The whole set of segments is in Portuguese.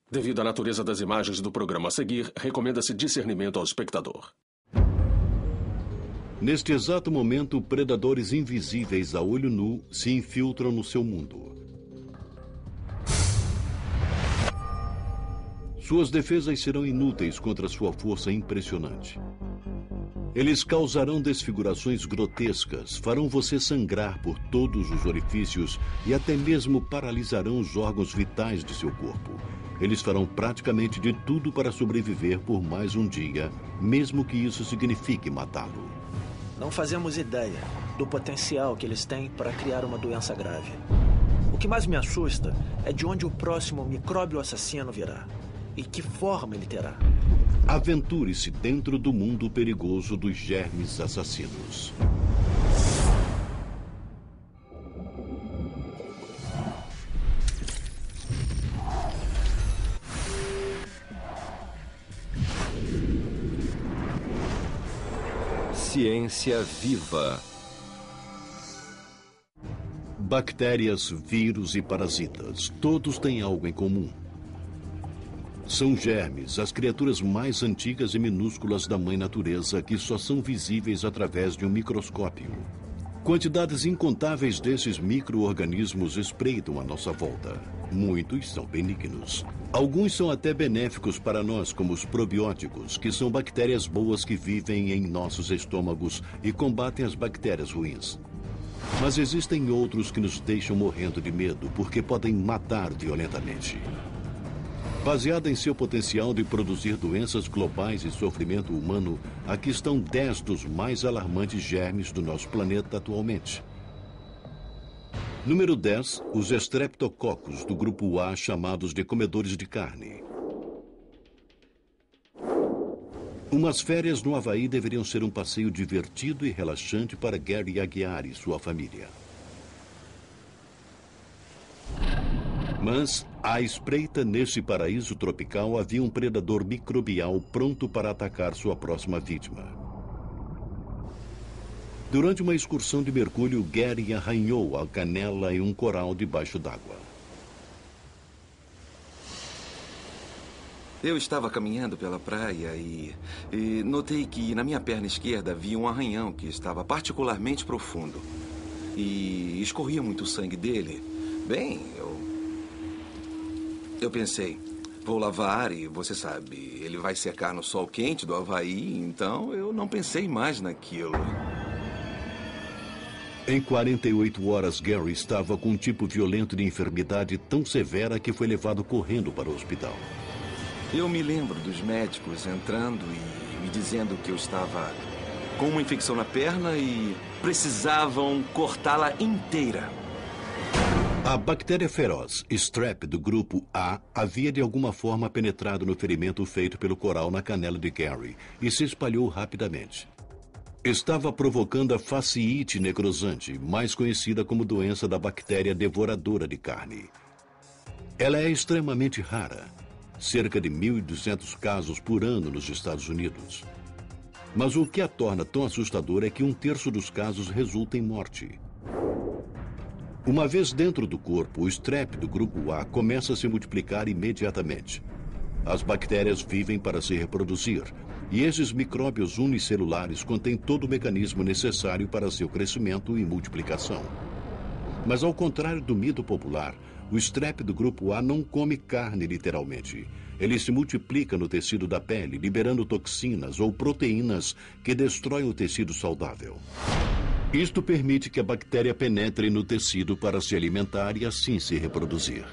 Devido à natureza das imagens do programa a seguir, recomenda-se discernimento ao espectador. Neste exato momento, predadores invisíveis a olho nu se infiltram no seu mundo. Suas defesas serão inúteis contra sua força impressionante. Eles causarão desfigurações grotescas, farão você sangrar por todos os orifícios e até mesmo paralisarão os órgãos vitais de seu corpo. Eles farão praticamente de tudo para sobreviver por mais um dia, mesmo que isso signifique matá-lo. Não fazemos ideia do potencial que eles têm para criar uma doença grave. O que mais me assusta é de onde o próximo micróbio assassino virá e que forma ele terá. Aventure-se dentro do mundo perigoso dos germes assassinos. Ciência viva. Bactérias, vírus e parasitas, todos têm algo em comum. São germes, as criaturas mais antigas e minúsculas da mãe natureza que só são visíveis através de um microscópio. Quantidades incontáveis desses micro-organismos espreitam à nossa volta. Muitos são benignos. Alguns são até benéficos para nós, como os probióticos, que são bactérias boas que vivem em nossos estômagos e combatem as bactérias ruins. Mas existem outros que nos deixam morrendo de medo porque podem matar violentamente. Baseada em seu potencial de produzir doenças globais e sofrimento humano, aqui estão 10 dos mais alarmantes germes do nosso planeta atualmente. Número 10, os estreptococos do grupo A, chamados de comedores de carne. Umas férias no Havaí deveriam ser um passeio divertido e relaxante para Gary Aguiar e sua família. Mas, à espreita nesse paraíso tropical, havia um predador microbial pronto para atacar sua próxima vítima. Durante uma excursão de mergulho, Gary arranhou a canela em um coral debaixo d'água. Eu estava caminhando pela praia e notei que na minha perna esquerda havia um arranhão que estava particularmente profundo. E escorria muito sangue dele. Bem, eu pensei, vou lavar e você sabe, ele vai secar no sol quente do Havaí, então eu não pensei mais naquilo. Em 48 horas, Gary estava com um tipo violento de enfermidade tão severa que foi levado correndo para o hospital. Eu me lembro dos médicos entrando e me dizendo que eu estava com uma infecção na perna e precisavam cortá-la inteira. A bactéria feroz, Strep, do grupo A, havia de alguma forma penetrado no ferimento feito pelo coral na canela de Gary e se espalhou rapidamente. Estava provocando a fasciite necrosante, mais conhecida como doença da bactéria devoradora de carne. Ela é extremamente rara, cerca de 1.200 casos por ano nos Estados Unidos. Mas o que a torna tão assustadora é que 1/3 dos casos resulta em morte. Uma vez dentro do corpo, o Strep do grupo A começa a se multiplicar imediatamente. As bactérias vivem para se reproduzir, e esses micróbios unicelulares contêm todo o mecanismo necessário para seu crescimento e multiplicação. Mas ao contrário do mito popular, o Strep do grupo A não come carne literalmente. Ele se multiplica no tecido da pele, liberando toxinas ou proteínas que destroem o tecido saudável. Isto permite que a bactéria penetre no tecido para se alimentar e assim se reproduzir.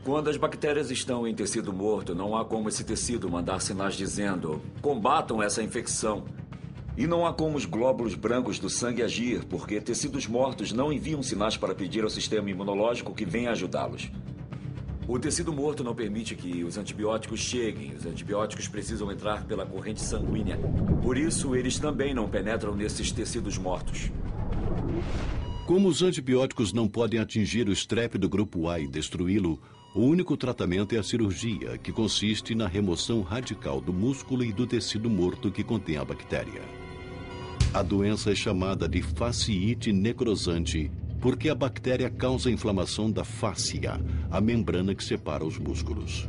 Quando as bactérias estão em tecido morto, não há como esse tecido mandar sinais dizendo combatam essa infecção. E não há como os glóbulos brancos do sangue agir, porque tecidos mortos não enviam sinais para pedir ao sistema imunológico que venha ajudá-los. O tecido morto não permite que os antibióticos cheguem. Os antibióticos precisam entrar pela corrente sanguínea. Por isso, eles também não penetram nesses tecidos mortos. Como os antibióticos não podem atingir o Strep do grupo A e destruí-lo, o único tratamento é a cirurgia, que consiste na remoção radical do músculo e do tecido morto que contém a bactéria. A doença é chamada de fasciite necrosante porque a bactéria causa inflamação da fáscia, a membrana que separa os músculos.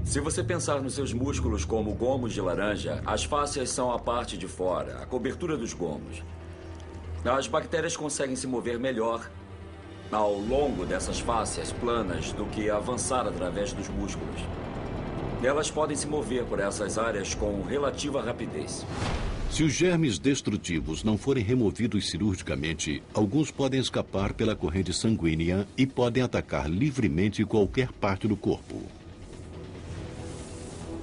Se você pensar nos seus músculos como gomos de laranja, as fáscias são a parte de fora, a cobertura dos gomos. As bactérias conseguem se mover melhor ao longo dessas fáscias planas do que avançar através dos músculos. Elas podem se mover por essas áreas com relativa rapidez. Se os germes destrutivos não forem removidos cirurgicamente, alguns podem escapar pela corrente sanguínea e podem atacar livremente qualquer parte do corpo.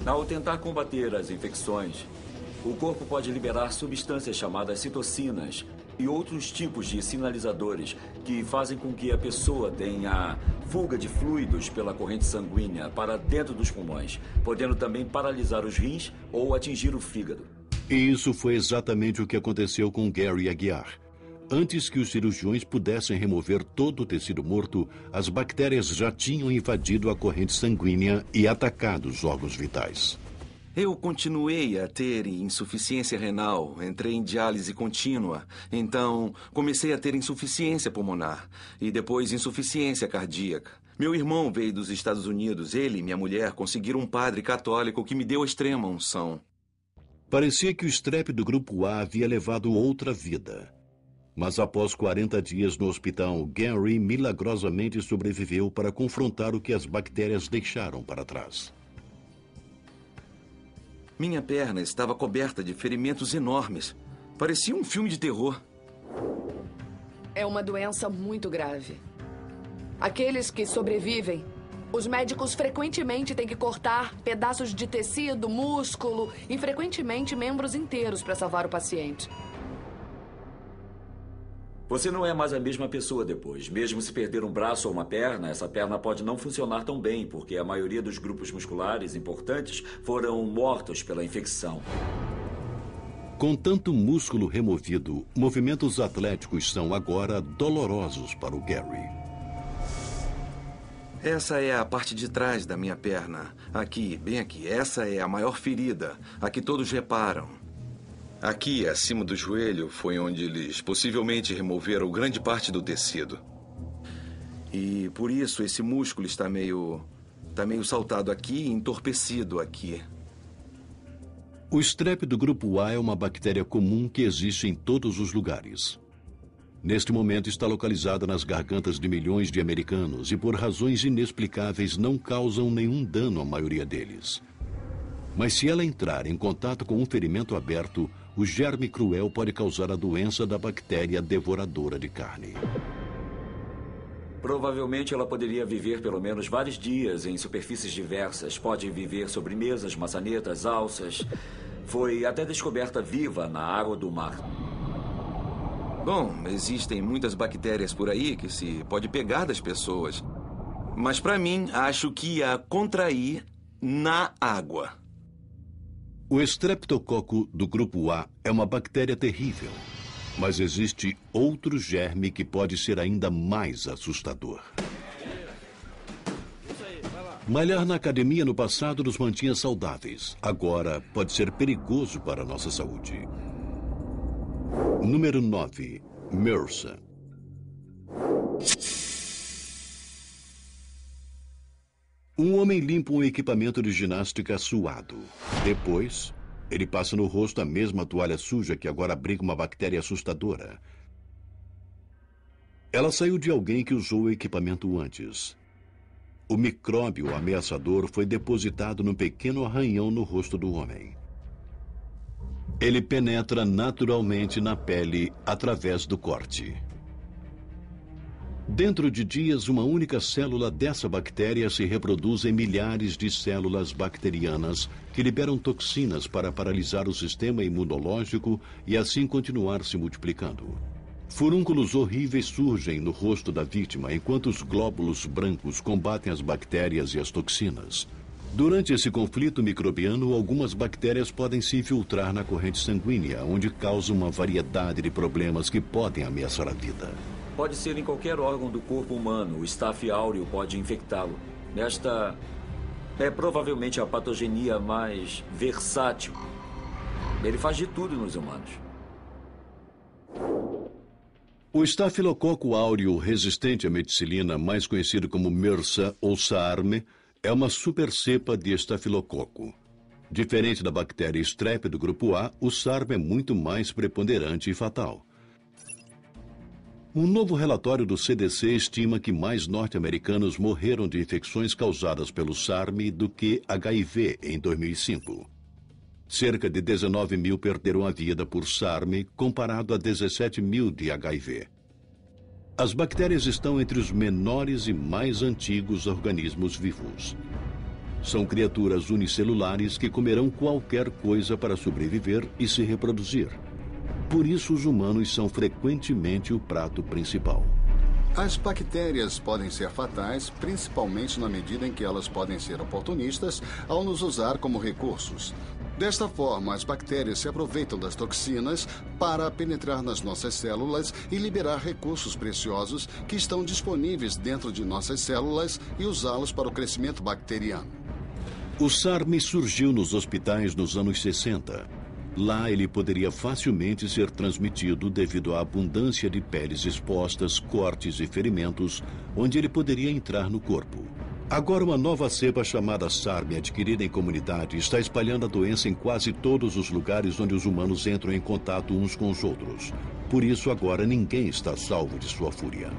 Ao tentar combater as infecções, o corpo pode liberar substâncias chamadas citocinas e outros tipos de sinalizadores que fazem com que a pessoa tenha fuga de fluidos pela corrente sanguínea para dentro dos pulmões, podendo também paralisar os rins ou atingir o fígado. E isso foi exatamente o que aconteceu com Gary Aguiar. Antes que os cirurgiões pudessem remover todo o tecido morto, as bactérias já tinham invadido a corrente sanguínea e atacado os órgãos vitais. Eu continuei a ter insuficiência renal, entrei em diálise contínua, então comecei a ter insuficiência pulmonar e depois insuficiência cardíaca. Meu irmão veio dos Estados Unidos, ele e minha mulher conseguiram um padre católico que me deu a extrema unção. Parecia que o strep do grupo A havia levado outra vida. Mas após 40 dias no hospital, Gary milagrosamente sobreviveu para confrontar o que as bactérias deixaram para trás. Minha perna estava coberta de ferimentos enormes. Parecia um filme de terror. É uma doença muito grave. Aqueles que sobrevivem, os médicos frequentemente têm que cortar pedaços de tecido, músculo e frequentemente membros inteiros para salvar o paciente. Você não é mais a mesma pessoa depois. Mesmo se perder um braço ou uma perna, essa perna pode não funcionar tão bem, porque a maioria dos grupos musculares importantes foram mortos pela infecção. Com tanto músculo removido, movimentos atléticos são agora dolorosos para o Gary. Essa é a parte de trás da minha perna. Aqui, bem aqui. Essa é a maior ferida, a que todos reparam. Aqui, acima do joelho, foi onde eles possivelmente removeram grande parte do tecido. E por isso esse músculo está meio saltado aqui e entorpecido aqui. O strep do grupo A é uma bactéria comum que existe em todos os lugares. Neste momento está localizada nas gargantas de milhões de americanos e por razões inexplicáveis não causam nenhum dano à maioria deles. Mas se ela entrar em contato com um ferimento aberto, o germe cruel pode causar a doença da bactéria devoradora de carne. Provavelmente ela poderia viver pelo menos vários dias em superfícies diversas. Pode viver sobre mesas, maçanetas, alças. Foi até descoberta viva na água do mar. Bom, existem muitas bactérias por aí que se pode pegar das pessoas. Mas para mim, acho que ia contrair na água. O estreptococo do grupo A é uma bactéria terrível, mas existe outro germe que pode ser ainda mais assustador. Malhar na academia no passado nos mantinha saudáveis. Agora pode ser perigoso para a nossa saúde. Número 9. MRSA. Um homem limpa um equipamento de ginástica suado. Depois, ele passa no rosto a mesma toalha suja que agora abriga uma bactéria assustadora. Ela saiu de alguém que usou o equipamento antes. O micróbio ameaçador foi depositado num pequeno arranhão no rosto do homem. Ele penetra naturalmente na pele através do corte. Dentro de dias, uma única célula dessa bactéria se reproduz em milhares de células bacterianas que liberam toxinas para paralisar o sistema imunológico e assim continuar se multiplicando. Furúnculos horríveis surgem no rosto da vítima enquanto os glóbulos brancos combatem as bactérias e as toxinas. Durante esse conflito microbiano, algumas bactérias podem se infiltrar na corrente sanguínea, onde causam uma variedade de problemas que podem ameaçar a vida. Pode ser em qualquer órgão do corpo humano. O Staph áureo pode infectá-lo. Esta é provavelmente a patogenia mais versátil. Ele faz de tudo nos humanos. O estafilococo áureo resistente à meticilina, mais conhecido como MRSA ou SARM, é uma supercepa de estafilococo. Diferente da bactéria Strep do grupo A, o SARM é muito mais preponderante e fatal. Um novo relatório do CDC estima que mais norte-americanos morreram de infecções causadas pelo SARM do que HIV em 2005. Cerca de 19 mil perderam a vida por SARM, comparado a 17 mil de HIV. As bactérias estão entre os menores e mais antigos organismos vivos. São criaturas unicelulares que comerão qualquer coisa para sobreviver e se reproduzir. Por isso, os humanos são frequentemente o prato principal. As bactérias podem ser fatais, principalmente na medida em que elas podem ser oportunistas ao nos usar como recursos. Desta forma, as bactérias se aproveitam das toxinas para penetrar nas nossas células e liberar recursos preciosos que estão disponíveis dentro de nossas células e usá-los para o crescimento bacteriano. O SARM surgiu nos hospitais nos anos 60. Lá ele poderia facilmente ser transmitido devido à abundância de peles expostas, cortes e ferimentos, onde ele poderia entrar no corpo. Agora, uma nova cepa chamada SARM, adquirida em comunidade, está espalhando a doença em quase todos os lugares onde os humanos entram em contato uns com os outros. Por isso, agora ninguém está salvo de sua fúria.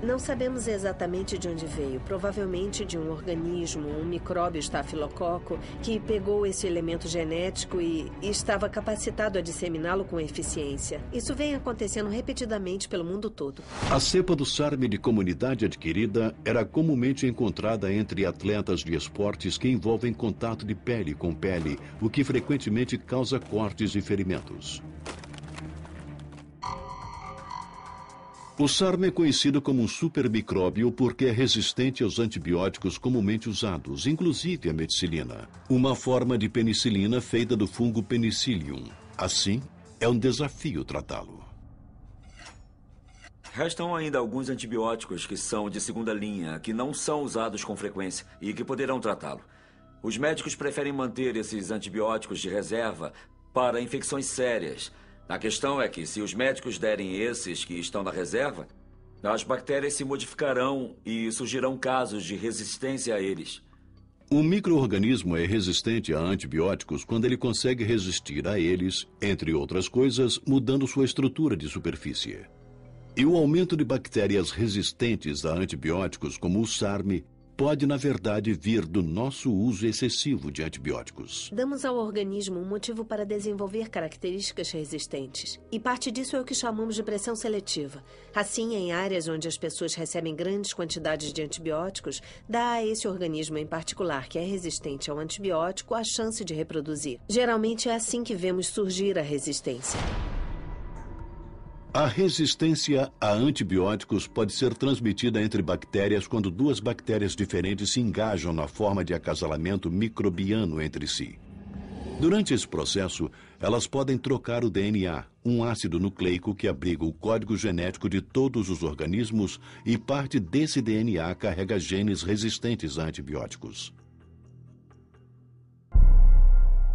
Não sabemos exatamente de onde veio. Provavelmente de um organismo, um micróbio estafilococo, que pegou esse elemento genético e estava capacitado a disseminá-lo com eficiência. Isso vem acontecendo repetidamente pelo mundo todo. A cepa do SARM de comunidade adquirida era comumente encontrada entre atletas de esportes que envolvem contato de pele com pele, o que frequentemente causa cortes e ferimentos. O SARM é conhecido como um supermicróbio porque é resistente aos antibióticos comumente usados, inclusive a meticilina, uma forma de penicilina feita do fungo Penicillium. Assim, é um desafio tratá-lo. Restam ainda alguns antibióticos que são de segunda linha, que não são usados com frequência e que poderão tratá-lo. Os médicos preferem manter esses antibióticos de reserva para infecções sérias. A questão é que, se os médicos derem esses que estão na reserva, as bactérias se modificarão e surgirão casos de resistência a eles. Um micro-organismo é resistente a antibióticos quando ele consegue resistir a eles, entre outras coisas, mudando sua estrutura de superfície. E o aumento de bactérias resistentes a antibióticos, como o SARM, pode, na verdade, vir do nosso uso excessivo de antibióticos. Damos ao organismo um motivo para desenvolver características resistentes. E parte disso é o que chamamos de pressão seletiva. Assim, em áreas onde as pessoas recebem grandes quantidades de antibióticos, dá a esse organismo em particular, que é resistente ao antibiótico, a chance de reproduzir. Geralmente é assim que vemos surgir a resistência. A resistência a antibióticos pode ser transmitida entre bactérias quando duas bactérias diferentes se engajam na forma de acasalamento microbiano entre si. Durante esse processo, elas podem trocar o DNA, um ácido nucleico que abriga o código genético de todos os organismos, e parte desse DNA carrega genes resistentes a antibióticos.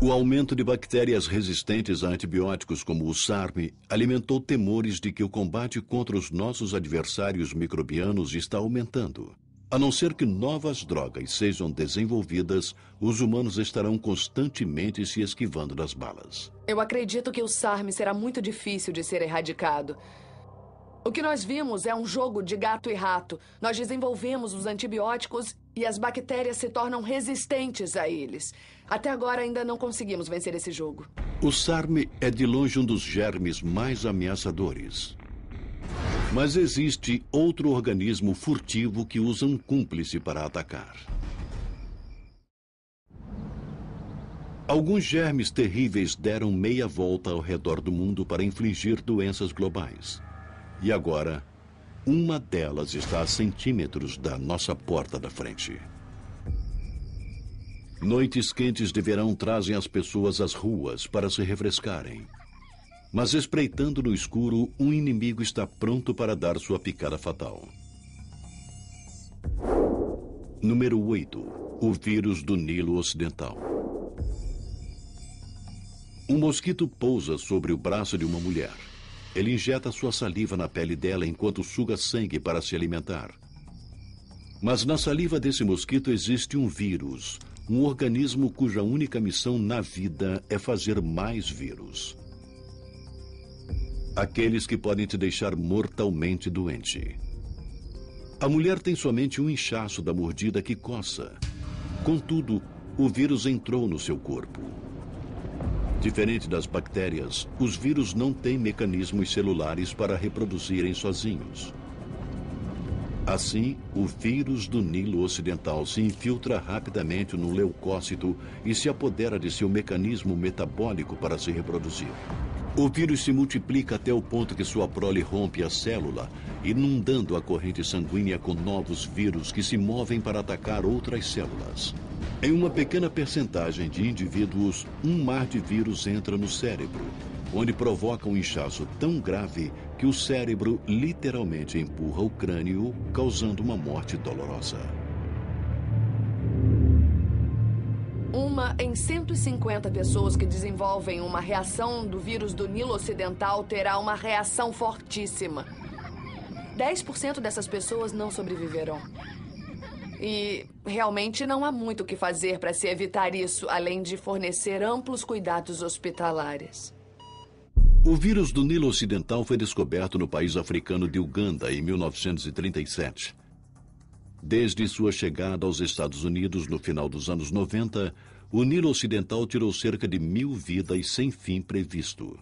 O aumento de bactérias resistentes a antibióticos, como o SARM, alimentou temores de que o combate contra os nossos adversários microbianos está aumentando. A não ser que novas drogas sejam desenvolvidas, os humanos estarão constantemente se esquivando das balas. Eu acredito que o SARM será muito difícil de ser erradicado. O que nós vimos é um jogo de gato e rato. Nós desenvolvemos os antibióticos e as bactérias se tornam resistentes a eles. Até agora ainda não conseguimos vencer esse jogo. O SARM é de longe um dos germes mais ameaçadores. Mas existe outro organismo furtivo que usa um cúmplice para atacar. Alguns germes terríveis deram meia volta ao redor do mundo para infligir doenças globais. E agora, uma delas está a centímetros da nossa porta da frente. Noites quentes de verão trazem as pessoas às ruas para se refrescarem. Mas espreitando no escuro, um inimigo está pronto para dar sua picada fatal. Número 8. O vírus do Nilo Ocidental. Um mosquito pousa sobre o braço de uma mulher. ele injeta sua saliva na pele dela enquanto suga sangue para se alimentar. Mas na saliva desse mosquito existe um vírus, um organismo cuja única missão na vida é fazer mais vírus. Aqueles que podem te deixar mortalmente doente. A mulher tem somente um inchaço da mordida que coça. Contudo, o vírus entrou no seu corpo. Diferente das bactérias, os vírus não têm mecanismos celulares para reproduzirem sozinhos. Assim, o vírus do Nilo Ocidental se infiltra rapidamente no leucócito e se apodera de seu mecanismo metabólico para se reproduzir. O vírus se multiplica até o ponto que sua prole rompe a célula, inundando a corrente sanguínea com novos vírus que se movem para atacar outras células. Em uma pequena percentagem de indivíduos, um mar de vírus entra no cérebro, onde provoca um inchaço tão grave que o cérebro literalmente empurra o crânio, causando uma morte dolorosa. Uma em 150 pessoas que desenvolvem uma reação do vírus do Nilo Ocidental terá uma reação fortíssima. 10% dessas pessoas não sobreviverão. E realmente não há muito o que fazer para se evitar isso, além de fornecer amplos cuidados hospitalares. O vírus do Nilo Ocidental foi descoberto no país africano de Uganda em 1937. Desde sua chegada aos Estados Unidos no final dos anos 90, o Nilo Ocidental tirou cerca de 1.000 vidas sem fim previsto.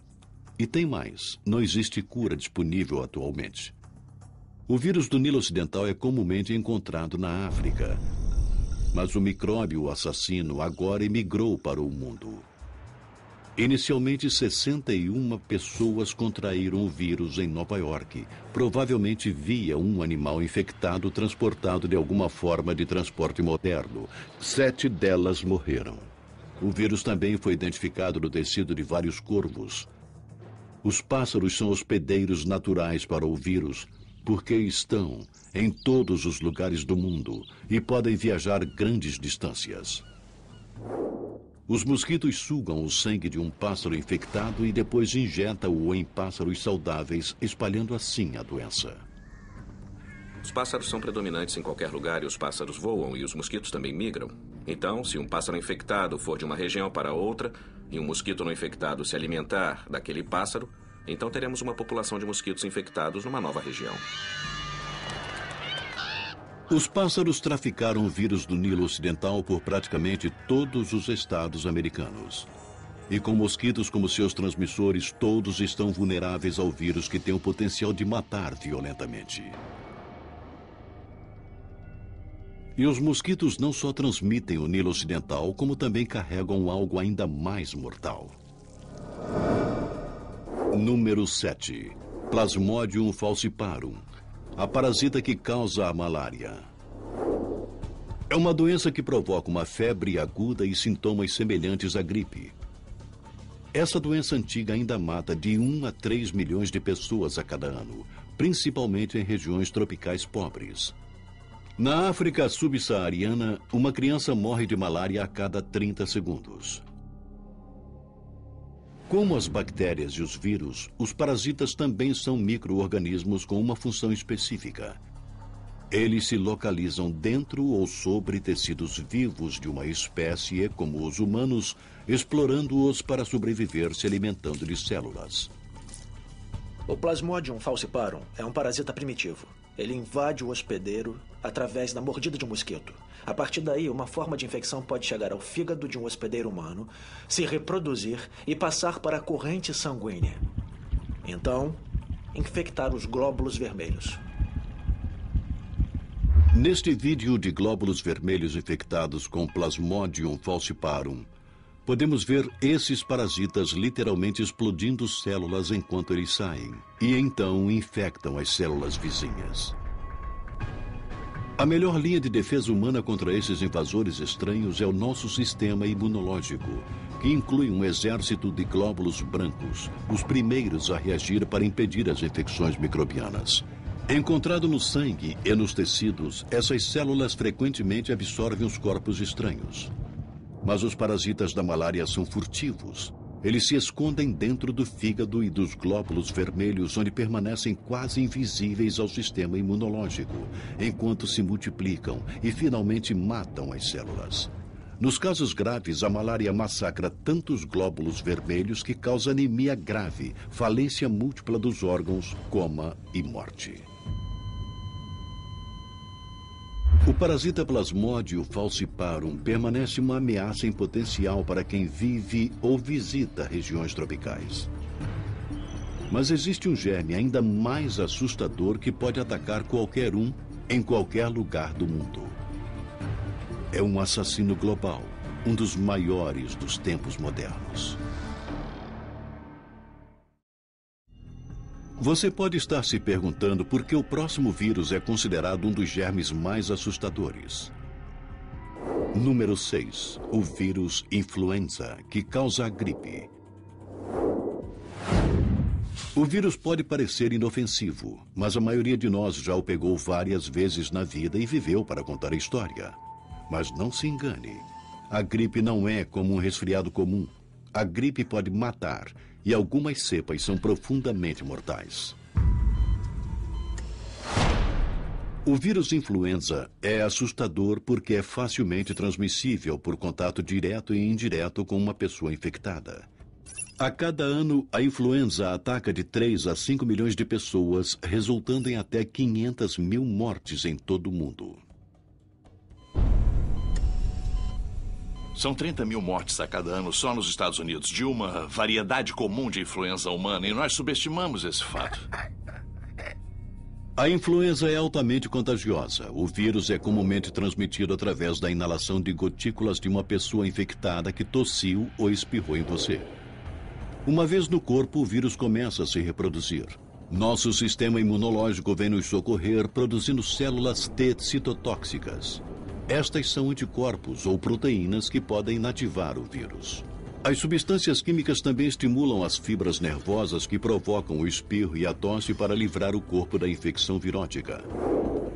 E tem mais, não existe cura disponível atualmente. O vírus do Nilo Ocidental é comumente encontrado na África, mas o micróbio assassino agora emigrou para o mundo. Inicialmente, 61 pessoas contraíram o vírus em Nova York, provavelmente via um animal infectado transportado de alguma forma de transporte moderno. 7 delas morreram. O vírus também foi identificado no tecido de vários corvos. Os pássaros são hospedeiros naturais para o vírus, porque estão em todos os lugares do mundo e podem viajar grandes distâncias. Os mosquitos sugam o sangue de um pássaro infectado e depois injetam-o em pássaros saudáveis, espalhando assim a doença. Os pássaros são predominantes em qualquer lugar e os pássaros voam e os mosquitos também migram. Então, se um pássaro infectado for de uma região para outra e um mosquito não infectado se alimentar daquele pássaro, então teremos uma população de mosquitos infectados numa nova região. Os pássaros traficaram o vírus do Nilo Ocidental por praticamente todos os estados americanos. E com mosquitos como seus transmissores, todos estão vulneráveis ao vírus que tem o potencial de matar violentamente. E os mosquitos não só transmitem o Nilo Ocidental, como também carregam algo ainda mais mortal. Número 7. Plasmodium falciparum, a parasita que causa a malária. É uma doença que provoca uma febre aguda e sintomas semelhantes à gripe. Essa doença antiga ainda mata de 1 a 3 milhões de pessoas a cada ano, principalmente em regiões tropicais pobres. Na África subsaariana, uma criança morre de malária a cada 30 segundos. Como as bactérias e os vírus, os parasitas também são micro-organismos com uma função específica. Eles se localizam dentro ou sobre tecidos vivos de uma espécie, como os humanos, explorando-os para sobreviver se alimentando de células. O Plasmodium falciparum é um parasita primitivo. Ele invade o hospedeiro através da mordida de um mosquito. A partir daí, uma forma de infecção pode chegar ao fígado de um hospedeiro humano, se reproduzir e passar para a corrente sanguínea. Então, infectar os glóbulos vermelhos. Neste vídeo de glóbulos vermelhos infectados com Plasmodium falciparum, podemos ver esses parasitas literalmente explodindo células enquanto eles saem, e então infectam as células vizinhas. A melhor linha de defesa humana contra esses invasores estranhos é o nosso sistema imunológico, que inclui um exército de glóbulos brancos, os primeiros a reagir para impedir as infecções microbianas. Encontrado no sangue e nos tecidos, essas células frequentemente absorvem os corpos estranhos. Mas os parasitas da malária são furtivos. Eles se escondem dentro do fígado e dos glóbulos vermelhos, onde permanecem quase invisíveis ao sistema imunológico, enquanto se multiplicam e finalmente matam as células. Nos casos graves, a malária massacra tantos glóbulos vermelhos que causa anemia grave, falência múltipla dos órgãos, coma e morte. O parasita Plasmodium falciparum permanece uma ameaça em potencial para quem vive ou visita regiões tropicais. Mas existe um germe ainda mais assustador que pode atacar qualquer um em qualquer lugar do mundo. É um assassino global, um dos maiores dos tempos modernos. Você pode estar se perguntando por que o próximo vírus é considerado um dos germes mais assustadores. Número 6. O vírus influenza, que causa a gripe. O vírus pode parecer inofensivo, mas a maioria de nós já o pegou várias vezes na vida e viveu para contar a história. Mas não se engane, a gripe não é como um resfriado comum. A gripe pode matar e algumas cepas são profundamente mortais. O vírus influenza é assustador porque é facilmente transmissível por contato direto e indireto com uma pessoa infectada. A cada ano, a influenza ataca de 3 a 5 milhões de pessoas, resultando em até 500 mil mortes em todo o mundo. São 30 mil mortes a cada ano só nos Estados Unidos, de uma variedade comum de influenza humana, e nós subestimamos esse fato. A influenza é altamente contagiosa. O vírus é comumente transmitido através da inalação de gotículas de uma pessoa infectada que tossiu ou espirrou em você. Uma vez no corpo, o vírus começa a se reproduzir. Nosso sistema imunológico vem nos socorrer produzindo células T citotóxicas. Estas são anticorpos ou proteínas que podem inativar o vírus. As substâncias químicas também estimulam as fibras nervosas que provocam o espirro e a tosse para livrar o corpo da infecção virótica.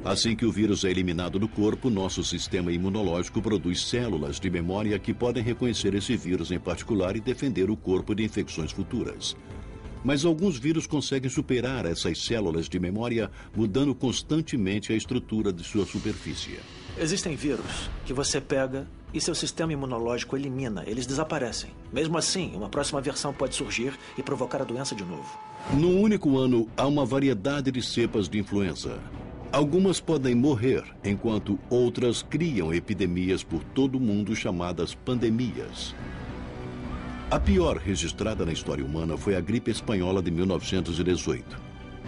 Assim que o vírus é eliminado do corpo, nosso sistema imunológico produz células de memória que podem reconhecer esse vírus em particular e defender o corpo de infecções futuras. Mas alguns vírus conseguem superar essas células de memória, mudando constantemente a estrutura de sua superfície. Existem vírus que você pega e seu sistema imunológico elimina. Eles desaparecem. Mesmo assim, uma próxima versão pode surgir e provocar a doença de novo. Num único ano, há uma variedade de cepas de influenza. Algumas podem morrer, enquanto outras criam epidemias por todo o mundo chamadas pandemias. A pior registrada na história humana foi a gripe espanhola de 1918.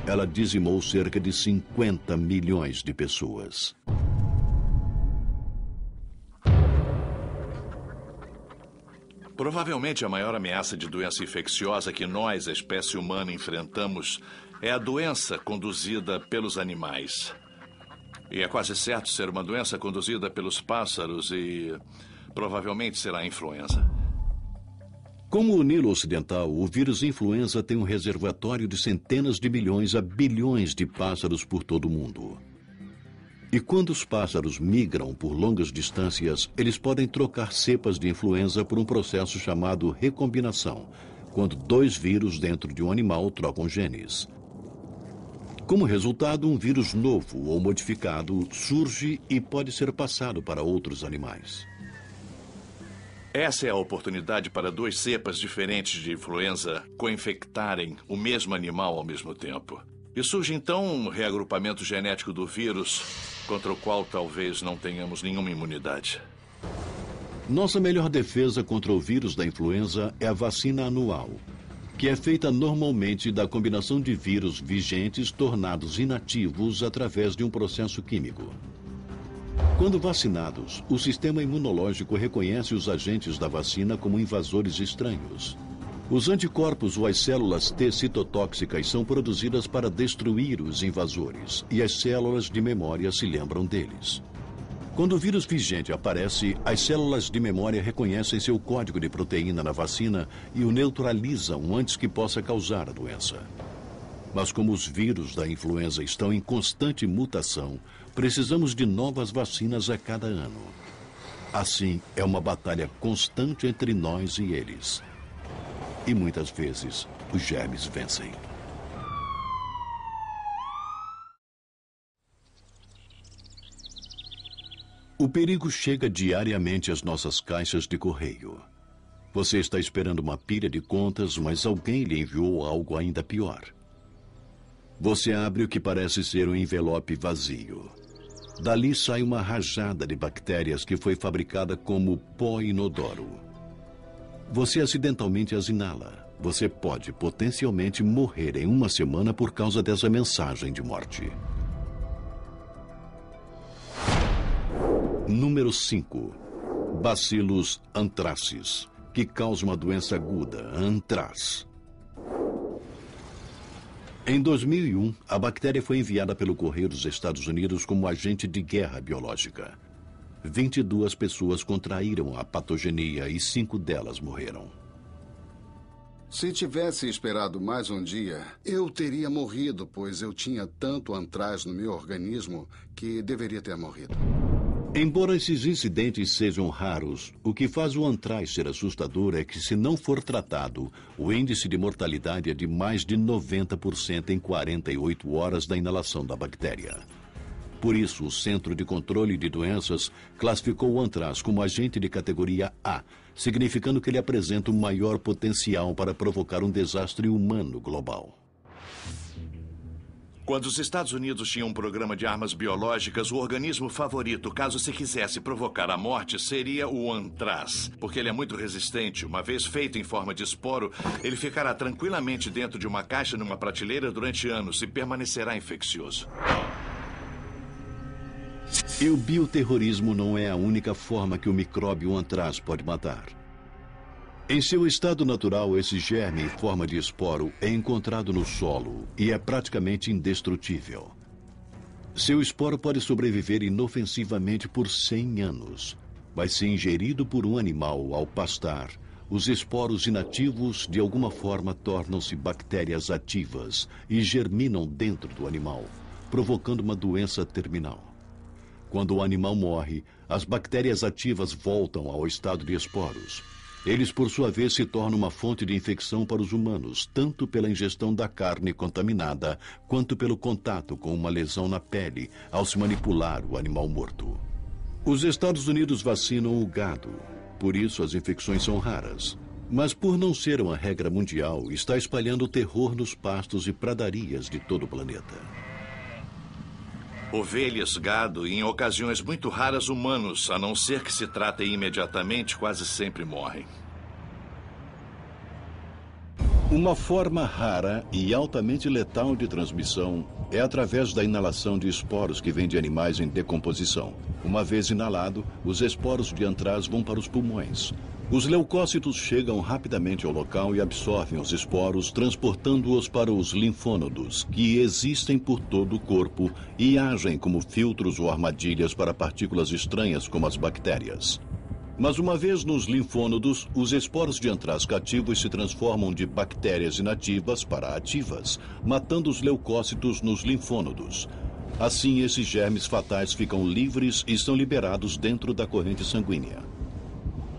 Ela dizimou cerca de 50 milhões de pessoas. Provavelmente a maior ameaça de doença infecciosa que nós, a espécie humana, enfrentamos é a doença conduzida pelos animais. E é quase certo ser uma doença conduzida pelos pássaros e provavelmente será a influenza. Como o Nilo Ocidental, o vírus influenza tem um reservatório de centenas de milhões a bilhões de pássaros por todo o mundo. E quando os pássaros migram por longas distâncias, eles podem trocar cepas de influenza por um processo chamado recombinação, quando 2 vírus dentro de um animal trocam genes. Como resultado, um vírus novo ou modificado surge e pode ser passado para outros animais. Essa é a oportunidade para 2 cepas diferentes de influenza co-infectarem o mesmo animal ao mesmo tempo. E surge então um reagrupamento genético do vírus contra o qual talvez não tenhamos nenhuma imunidade. Nossa melhor defesa contra o vírus da influenza é a vacina anual, que é feita normalmente da combinação de vírus vigentes tornados inativos através de um processo químico. Quando vacinados, o sistema imunológico reconhece os agentes da vacina como invasores estranhos. Os anticorpos ou as células T citotóxicas são produzidas para destruir os invasores, e as células de memória se lembram deles. Quando o vírus vigente aparece, as células de memória reconhecem seu código de proteína na vacina e o neutralizam antes que possa causar a doença. Mas como os vírus da influenza estão em constante mutação, precisamos de novas vacinas a cada ano. Assim, é uma batalha constante entre nós e eles. E muitas vezes, os germes vencem. O perigo chega diariamente às nossas caixas de correio. Você está esperando uma pilha de contas, mas alguém lhe enviou algo ainda pior. Você abre o que parece ser um envelope vazio. Dali sai uma rajada de bactérias que foi fabricada como pó inodoro. Você acidentalmente as inala. Você pode potencialmente morrer em uma semana por causa dessa mensagem de morte. Número 5. Bacillus anthracis, que causa uma doença aguda, antraz. Em 2001, a bactéria foi enviada pelo correio dos Estados Unidos como agente de guerra biológica. 22 pessoas contraíram a patogenia e 5 delas morreram. Se tivesse esperado mais um dia, eu teria morrido, pois eu tinha tanto antraz no meu organismo que deveria ter morrido. Embora esses incidentes sejam raros, o que faz o antraz ser assustador é que, se não for tratado, o índice de mortalidade é de mais de 90% em 48 horas da inalação da bactéria. Por isso, o Centro de Controle de Doenças classificou o antraz como agente de categoria A, significando que ele apresenta um maior potencial para provocar um desastre humano global. Quando os Estados Unidos tinham um programa de armas biológicas, o organismo favorito, caso se quisesse provocar a morte, seria o antraz, porque ele é muito resistente. Uma vez feito em forma de esporo, ele ficará tranquilamente dentro de uma caixa numa prateleira durante anos e permanecerá infeccioso. E o bioterrorismo não é a única forma que o micróbio antraz pode matar. Em seu estado natural, esse germe em forma de esporo é encontrado no solo e é praticamente indestrutível. Seu esporo pode sobreviver inofensivamente por 100 anos, mas se ingerido por um animal ao pastar, os esporos inativos de alguma forma tornam-se bactérias ativas e germinam dentro do animal, provocando uma doença terminal. Quando o animal morre, as bactérias ativas voltam ao estado de esporos. Eles, por sua vez, se tornam uma fonte de infecção para os humanos, tanto pela ingestão da carne contaminada, quanto pelo contato com uma lesão na pele, ao se manipular o animal morto. Os Estados Unidos vacinam o gado, por isso as infecções são raras. Mas por não ser uma regra mundial, está espalhando o terror nos pastos e pradarias de todo o planeta. Ovelhas, gado e, em ocasiões muito raras, humanos, a não ser que se tratem imediatamente, quase sempre morrem. Uma forma rara e altamente letal de transmissão é através da inalação de esporos que vêm de animais em decomposição. Uma vez inalado, os esporos de antraz vão para os pulmões. Os leucócitos chegam rapidamente ao local e absorvem os esporos, transportando-os para os linfônodos, que existem por todo o corpo e agem como filtros ou armadilhas para partículas estranhas como as bactérias. Mas uma vez nos linfônodos, os esporos de antraz cativos se transformam de bactérias inativas para ativas, matando os leucócitos nos linfônodos. Assim, esses germes fatais ficam livres e são liberados dentro da corrente sanguínea.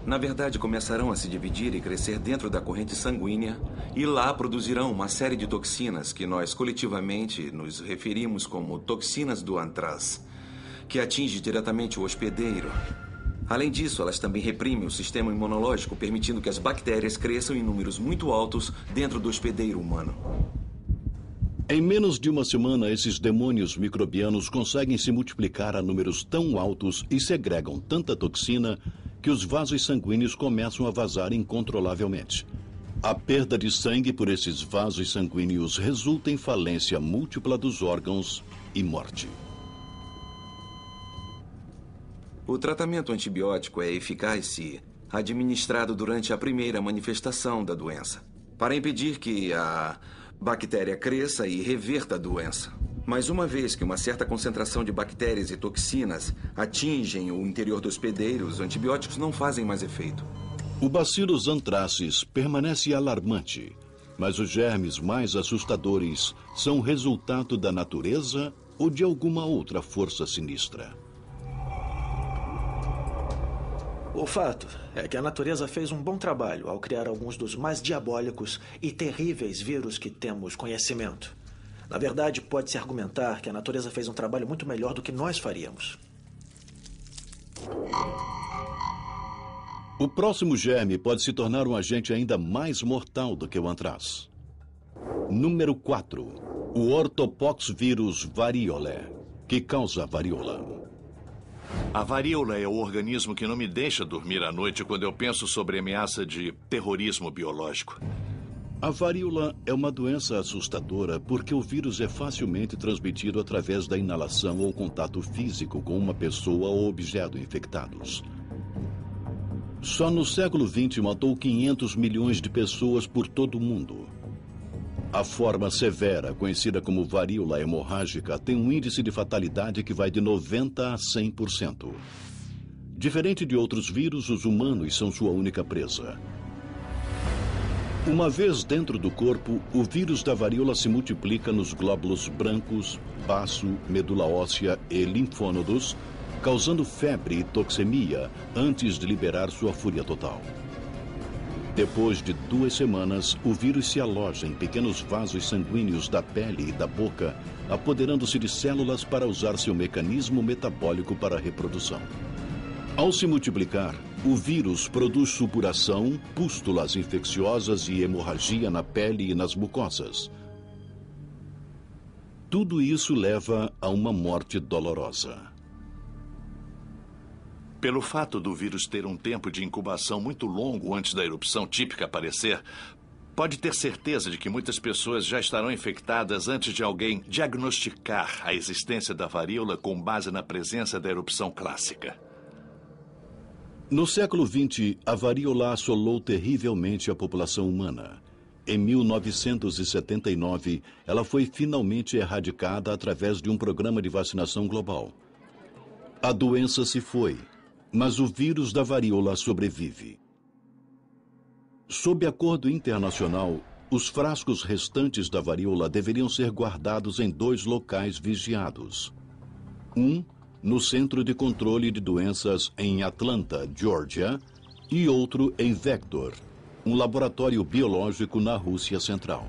Na verdade, começarão a se dividir e crescer dentro da corrente sanguínea e lá produzirão uma série de toxinas que nós coletivamente nos referimos como toxinas do antraz, que atinge diretamente o hospedeiro. Além disso, elas também reprimem o sistema imunológico, permitindo que as bactérias cresçam em números muito altos dentro do hospedeiro humano. Em menos de uma semana, esses demônios microbianos conseguem se multiplicar a números tão altos e segregam tanta toxina que os vasos sanguíneos começam a vazar incontrolavelmente. A perda de sangue por esses vasos sanguíneos resulta em falência múltipla dos órgãos e morte. O tratamento antibiótico é eficaz se administrado durante a primeira manifestação da doença, para impedir que a bactéria cresça e reverta a doença. Mas uma vez que uma certa concentração de bactérias e toxinas atingem o interior do hospedeiro, os antibióticos não fazem mais efeito. O Bacillus anthracis permanece alarmante, mas os germes mais assustadores são resultado da natureza ou de alguma outra força sinistra. O fato é que a natureza fez um bom trabalho ao criar alguns dos mais diabólicos e terríveis vírus que temos conhecimento. Na verdade, pode-se argumentar que a natureza fez um trabalho muito melhor do que nós faríamos. O próximo germe pode se tornar um agente ainda mais mortal do que o antraz. Número 4. O ortopoxvírus variolae, que causa a varíola. A varíola é o organismo que não me deixa dormir à noite quando eu penso sobre a ameaça de terrorismo biológico. A varíola é uma doença assustadora porque o vírus é facilmente transmitido através da inalação ou contato físico com uma pessoa ou objeto infectados. Só no século XX matou 500 milhões de pessoas por todo o mundo. A forma severa, conhecida como varíola hemorrágica, tem um índice de fatalidade que vai de 90% a 100%. Diferente de outros vírus, os humanos são sua única presa. Uma vez dentro do corpo, o vírus da varíola se multiplica nos glóbulos brancos, baço, medula óssea e linfônodos, causando febre e toxemia antes de liberar sua fúria total. Depois de 2 semanas, o vírus se aloja em pequenos vasos sanguíneos da pele e da boca, apoderando-se de células para usar seu mecanismo metabólico para a reprodução. Ao se multiplicar, o vírus produz supuração, pústulas infecciosas e hemorragia na pele e nas mucosas. Tudo isso leva a uma morte dolorosa. Pelo fato do vírus ter um tempo de incubação muito longo antes da erupção típica aparecer, pode ter certeza de que muitas pessoas já estarão infectadas antes de alguém diagnosticar a existência da varíola com base na presença da erupção clássica. No século XX, a varíola assolou terrivelmente a população humana. Em 1979, ela foi finalmente erradicada através de um programa de vacinação global. A doença se foi, mas o vírus da varíola sobrevive. Sob acordo internacional, os frascos restantes da varíola deveriam ser guardados em 2 locais vigiados. Um no Centro de Controle de Doenças em Atlanta, Geórgia, e outro em Vector, um laboratório biológico na Rússia Central.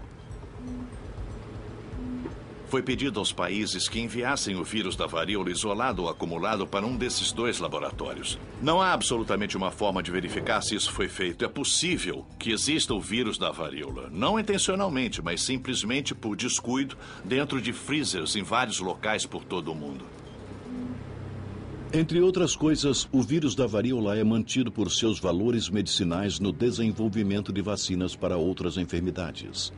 Foi pedido aos países que enviassem o vírus da varíola isolado ou acumulado para um desses 2 laboratórios. Não há absolutamente uma forma de verificar se isso foi feito. É possível que exista o vírus da varíola, não intencionalmente, mas simplesmente por descuido, dentro de freezers em vários locais por todo o mundo. Entre outras coisas, o vírus da varíola é mantido por seus valores medicinais no desenvolvimento de vacinas para outras enfermidades.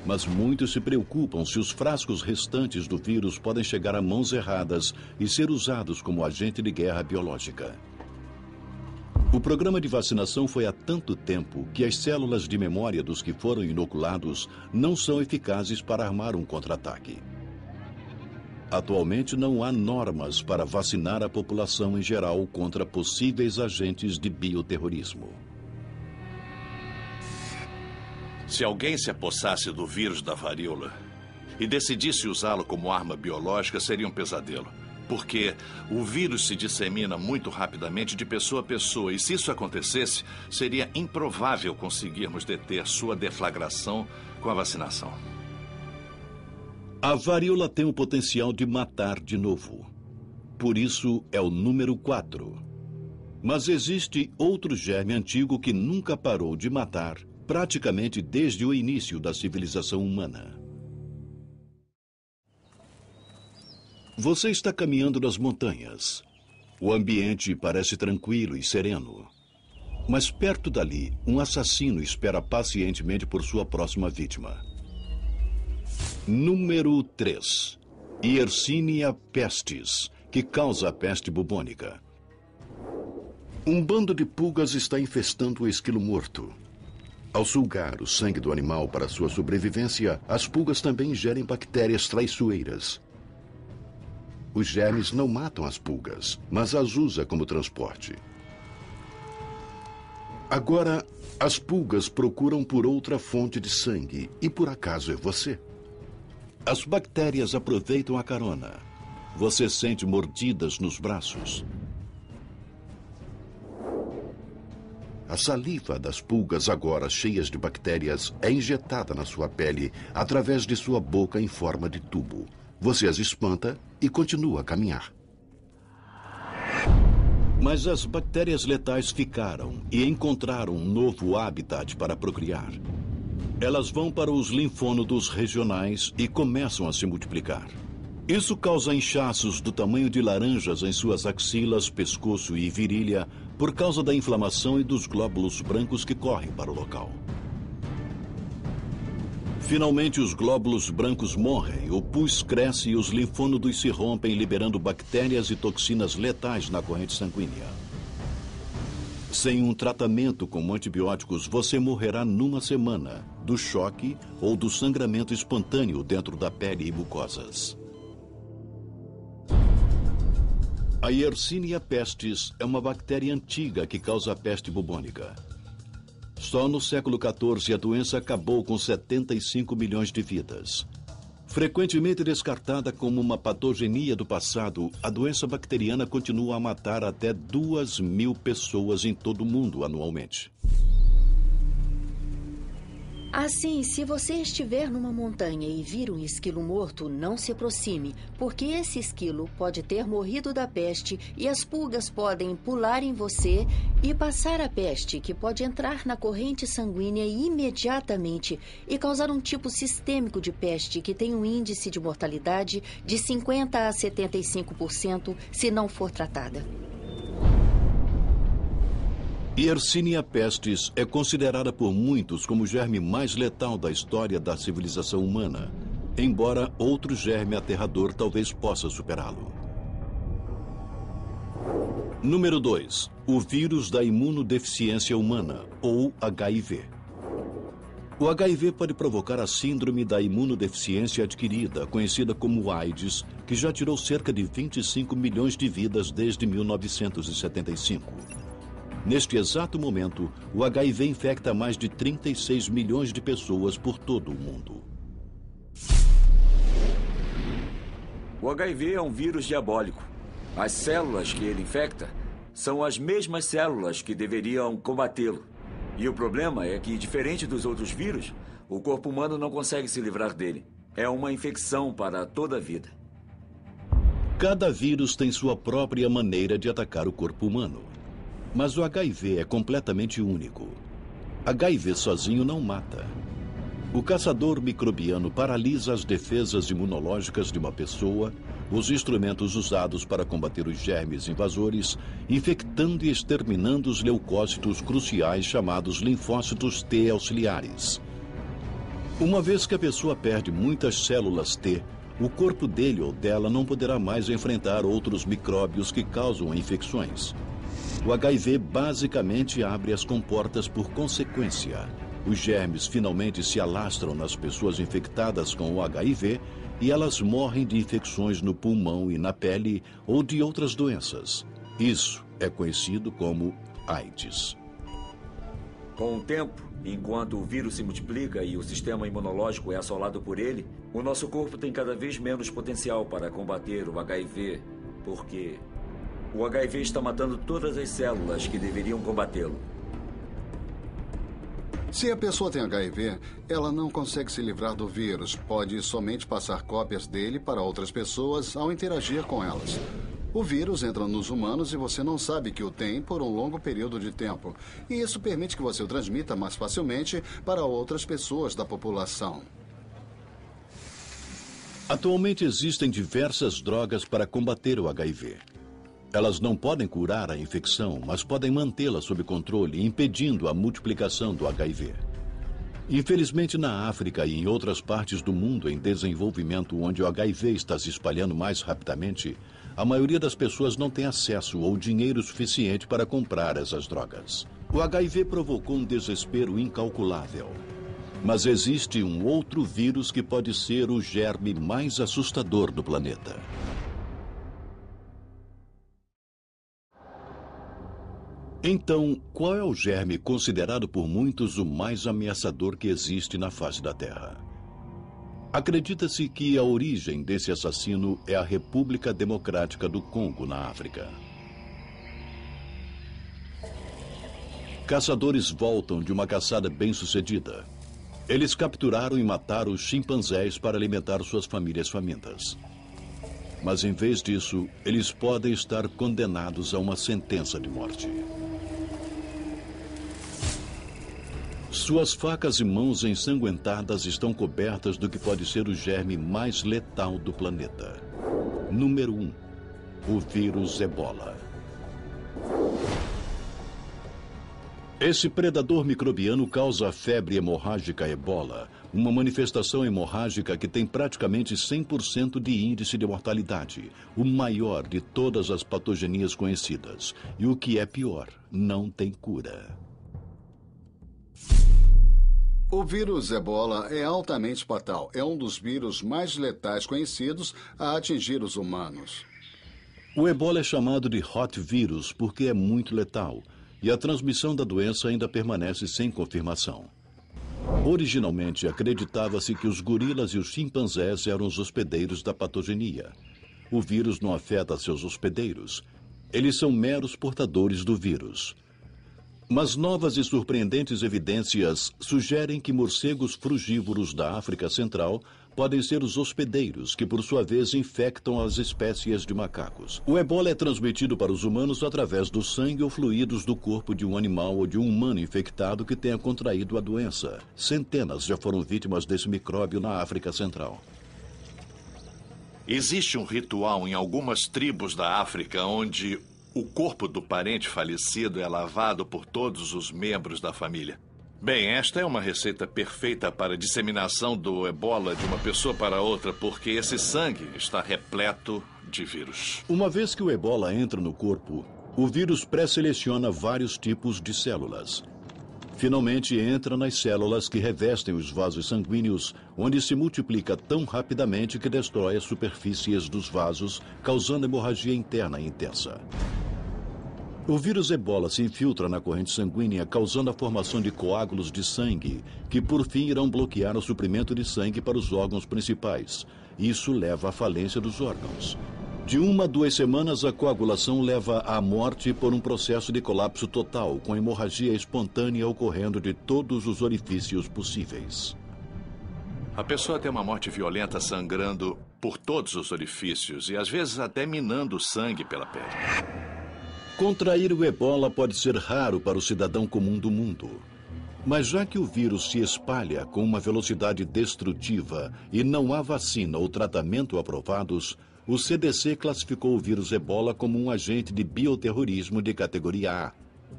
Mas muitos se preocupam se os frascos restantes do vírus podem chegar a mãos erradas e ser usados como agente de guerra biológica. O programa de vacinação foi há tanto tempo que as células de memória dos que foram inoculados não são eficazes para armar um contra-ataque. Atualmente não há normas para vacinar a população em geral contra possíveis agentes de bioterrorismo. Se alguém se apossasse do vírus da varíola e decidisse usá-lo como arma biológica, seria um pesadelo. Porque o vírus se dissemina muito rapidamente de pessoa a pessoa, e se isso acontecesse, seria improvável conseguirmos deter sua deflagração com a vacinação. A varíola tem o potencial de matar de novo. Por isso é o número 4. Mas existe outro germe antigo que nunca parou de matar, praticamente desde o início da civilização humana. Você está caminhando nas montanhas. O ambiente parece tranquilo e sereno. Mas perto dali, um assassino espera pacientemente por sua próxima vítima. Número 3. Yersinia pestis, que causa a peste bubônica. Um bando de pulgas está infestando o esquilo morto. Ao sugar o sangue do animal para sua sobrevivência, as pulgas também ingerem bactérias traiçoeiras. Os germes não matam as pulgas, mas as usam como transporte. Agora, as pulgas procuram por outra fonte de sangue, e por acaso é você. As bactérias aproveitam a carona. Você sente mordidas nos braços. A saliva das pulgas, agora cheias de bactérias, é injetada na sua pele através de sua boca em forma de tubo. Você as espanta e continua a caminhar. Mas as bactérias letais ficaram e encontraram um novo habitat para procriar. Elas vão para os linfônodos regionais e começam a se multiplicar. Isso causa inchaços do tamanho de laranjas em suas axilas, pescoço e virilha por causa da inflamação e dos glóbulos brancos que correm para o local. Finalmente, os glóbulos brancos morrem, o pus cresce e os linfônodos se rompem, liberando bactérias e toxinas letais na corrente sanguínea. Sem um tratamento com antibióticos, você morrerá numa semana do choque ou do sangramento espontâneo dentro da pele e mucosas. A Yersinia pestis é uma bactéria antiga que causa a peste bubônica. Só no século XIV, a doença acabou com 75 milhões de vidas. Frequentemente descartada como uma patogenia do passado, a doença bacteriana continua a matar até 2.000 pessoas em todo o mundo anualmente. Assim, se você estiver numa montanha e vir um esquilo morto, não se aproxime, porque esse esquilo pode ter morrido da peste e as pulgas podem pular em você e passar a peste, que pode entrar na corrente sanguínea imediatamente e causar um tipo sistêmico de peste que tem um índice de mortalidade de 50% a 75% se não for tratada. Yersinia pestis é considerada por muitos como o germe mais letal da história da civilização humana, embora outro germe aterrador talvez possa superá-lo. Número 2. O vírus da imunodeficiência humana, ou HIV. O HIV pode provocar a síndrome da imunodeficiência adquirida, conhecida como AIDS, que já tirou cerca de 25 milhões de vidas desde 1975. Neste exato momento, o HIV infecta mais de 36 milhões de pessoas por todo o mundo. O HIV é um vírus diabólico. As células que ele infecta são as mesmas células que deveriam combatê-lo. E o problema é que, diferente dos outros vírus, o corpo humano não consegue se livrar dele. É uma infecção para toda a vida. Cada vírus tem sua própria maneira de atacar o corpo humano. Mas o HIV é completamente único. HIV sozinho não mata. O caçador microbiano paralisa as defesas imunológicas de uma pessoa, os instrumentos usados para combater os germes invasores, infectando e exterminando os leucócitos cruciais chamados linfócitos T auxiliares. Uma vez que a pessoa perde muitas células T, o corpo dele ou dela não poderá mais enfrentar outros micróbios que causam infecções. O HIV basicamente abre as comportas por consequência. Os germes finalmente se alastram nas pessoas infectadas com o HIV e elas morrem de infecções no pulmão e na pele ou de outras doenças. Isso é conhecido como AIDS. Com o tempo, enquanto o vírus se multiplica e o sistema imunológico é assolado por ele, o nosso corpo tem cada vez menos potencial para combater o HIV, porque o HIV está matando todas as células que deveriam combatê-lo. Se a pessoa tem HIV, ela não consegue se livrar do vírus. Pode somente passar cópias dele para outras pessoas ao interagir com elas. O vírus entra nos humanos e você não sabe que o tem por um longo período de tempo. E isso permite que você o transmita mais facilmente para outras pessoas da população. Atualmente existem diversas drogas para combater o HIV. Elas não podem curar a infecção, mas podem mantê-la sob controle, impedindo a multiplicação do HIV. Infelizmente, na África e em outras partes do mundo em desenvolvimento onde o HIV está se espalhando mais rapidamente, a maioria das pessoas não tem acesso ou dinheiro suficiente para comprar essas drogas. O HIV provocou um desespero incalculável. Mas existe um outro vírus que pode ser o germe mais assustador do planeta. Então, qual é o germe considerado por muitos o mais ameaçador que existe na face da Terra? Acredita-se que a origem desse assassino é a República Democrática do Congo, na África. Caçadores voltam de uma caçada bem-sucedida. Eles capturaram e mataram os chimpanzés para alimentar suas famílias famintas. Mas, em vez disso, eles podem estar condenados a uma sentença de morte. Suas facas e mãos ensanguentadas estão cobertas do que pode ser o germe mais letal do planeta. Número 1. O vírus Ebola. Esse predador microbiano causa a febre hemorrágica Ebola, uma manifestação hemorrágica que tem praticamente 100% de índice de mortalidade, o maior de todas as patogenias conhecidas. E o que é pior, não tem cura. O vírus Ebola é altamente fatal. É um dos vírus mais letais conhecidos a atingir os humanos. O Ebola é chamado de hot vírus porque é muito letal. E a transmissão da doença ainda permanece sem confirmação. Originalmente, acreditava-se que os gorilas e os chimpanzés eram os hospedeiros da patogenia. O vírus não afeta seus hospedeiros. Eles são meros portadores do vírus. Mas novas e surpreendentes evidências sugerem que morcegos frugívoros da África Central podem ser os hospedeiros, que por sua vez infectam as espécies de macacos. O ebola é transmitido para os humanos através do sangue ou fluidos do corpo de um animal ou de um humano infectado que tenha contraído a doença. Centenas já foram vítimas desse micróbio na África Central. Existe um ritual em algumas tribos da África onde o corpo do parente falecido é lavado por todos os membros da família. Bem, esta é uma receita perfeita para a disseminação do ebola de uma pessoa para outra, porque esse sangue está repleto de vírus. Uma vez que o ebola entra no corpo, o vírus pré-seleciona vários tipos de células. Finalmente entra nas células que revestem os vasos sanguíneos, onde se multiplica tão rapidamente que destrói as superfícies dos vasos, causando hemorragia interna intensa. O vírus ebola se infiltra na corrente sanguínea, causando a formação de coágulos de sangue, que por fim irão bloquear o suprimento de sangue para os órgãos principais. Isso leva à falência dos órgãos. De 1 a 2 semanas, a coagulação leva à morte por um processo de colapso total, com hemorragia espontânea ocorrendo de todos os orifícios possíveis. A pessoa tem uma morte violenta sangrando por todos os orifícios e às vezes até minando o sangue pela pele. Contrair o ebola pode ser raro para o cidadão comum do mundo. Mas já que o vírus se espalha com uma velocidade destrutiva e não há vacina ou tratamento aprovados, o CDC classificou o vírus ebola como um agente de bioterrorismo de categoria A.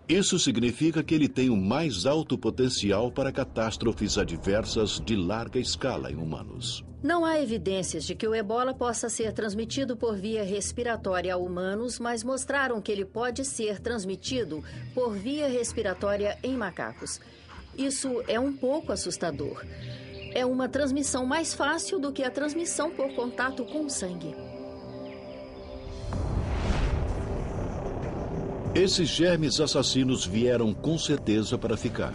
Isso significa que ele tem o mais alto potencial para catástrofes adversas de larga escala em humanos. Não há evidências de que o ebola possa ser transmitido por via respiratória a humanos, mas mostraram que ele pode ser transmitido por via respiratória em macacos. Isso é um pouco assustador. É uma transmissão mais fácil do que a transmissão por contato com sangue. Esses germes assassinos vieram com certeza para ficar.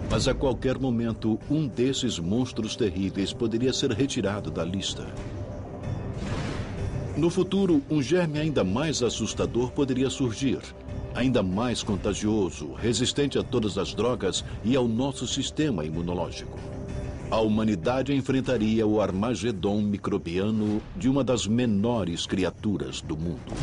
Mas a qualquer momento, um desses monstros terríveis poderia ser retirado da lista. No futuro, um germe ainda mais assustador poderia surgir, ainda mais contagioso, resistente a todas as drogas e ao nosso sistema imunológico. A humanidade enfrentaria o Armagedon microbiano de uma das menores criaturas do mundo.